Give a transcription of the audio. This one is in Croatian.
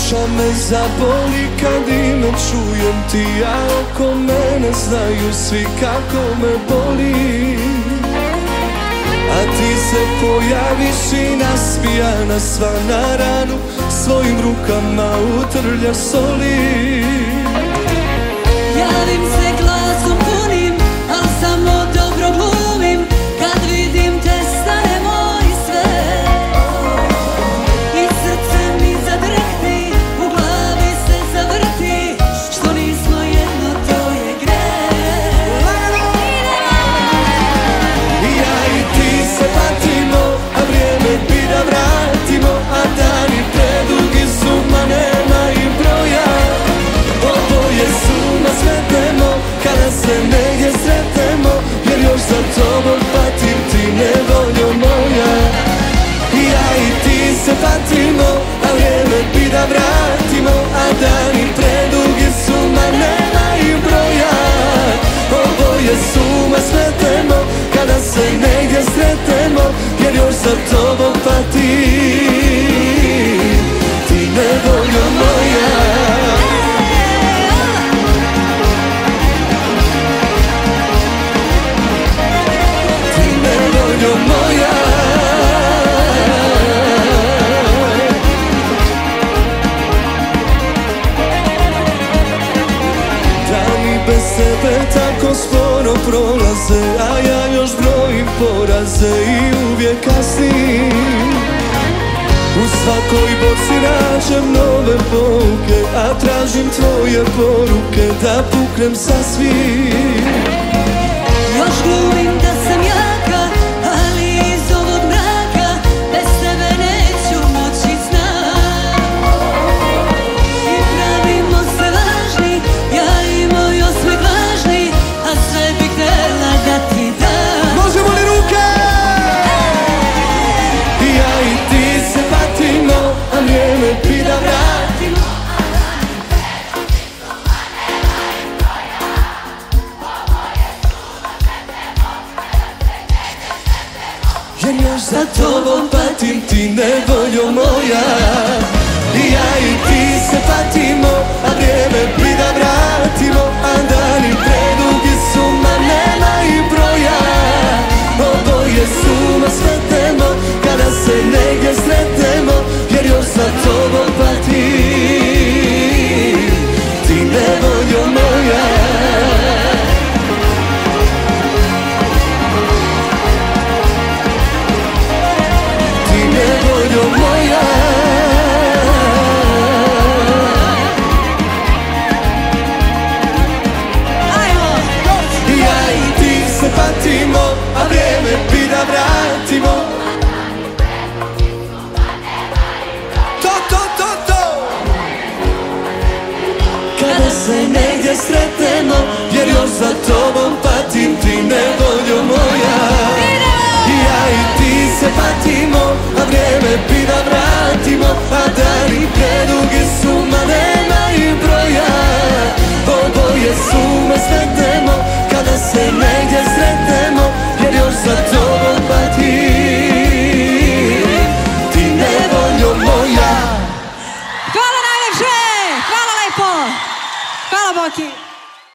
Duša me zaboli kad ime čujem ti, a oko mene znaju svi kako me boli. A ti se pojaviš i nasmijana sva na ranu, svojim rukama utrljaš soli. Javim se glasom punim, al samo dobro glumim, kad vidim te stane moj sve. I srce mi zadrhti, u glavi se zavrti, što nismo jedno, to je greh. Ja i ti se patimo, a vrijeme bi da vratimo, a dani predugi su, ma nema im broja. Oboje su nas sretemo, kada se negdje sretemo, jer još za tobom patim ti, nevoljo moja. Ja i ti se patimo, a vrijeme bi da vratimo, a dani predugi su, ma nema im broja. Oboje su nas sretemo, kada se negdje sretemo, jer još za tobom patim ti, nevoljo moja. Bez tebe tako sporo prolaze, a ja još brojim poraze i uvijek kasnim. U svakoj boci nađem nove pouke, a tražim tvoje poruke da puknem sasvim. Još glumim da sam jaka, ali iz ovog mraka bez tebe neću moći znat. I pravimo se važni, ja i moj osmeh važni, a sve bih htjela da ti dam. Možemo li ruke? Ja i ti se patimo, a vrijeme bi da vratimo. Jer još za tobom patim ti, nevoljo moja. Ja i ti se patimo, a vrijeme bi da vratimo, a dani predugi su, ma nema im broja. Oboje su nas sretemo, kada se negdje sretemo, jer još za tobom patim ti, nevoljo moja. Ti, nevoljo moja. Ja i ti se patimo, a vrijeme bi da vratimo. To kada se negdje sretemo, jer još za tobom patim ti, nevoljo moja. Ja i ti se patimo, a vrijeme bi da vratimo, a dani predugi su, ma nema im broja. Oboje su me sretemo, kada se negdje sretemo, jer još za tobom patim ti, nevoljo moja. Hvala najlepše, hvala lepo, hvala Boki.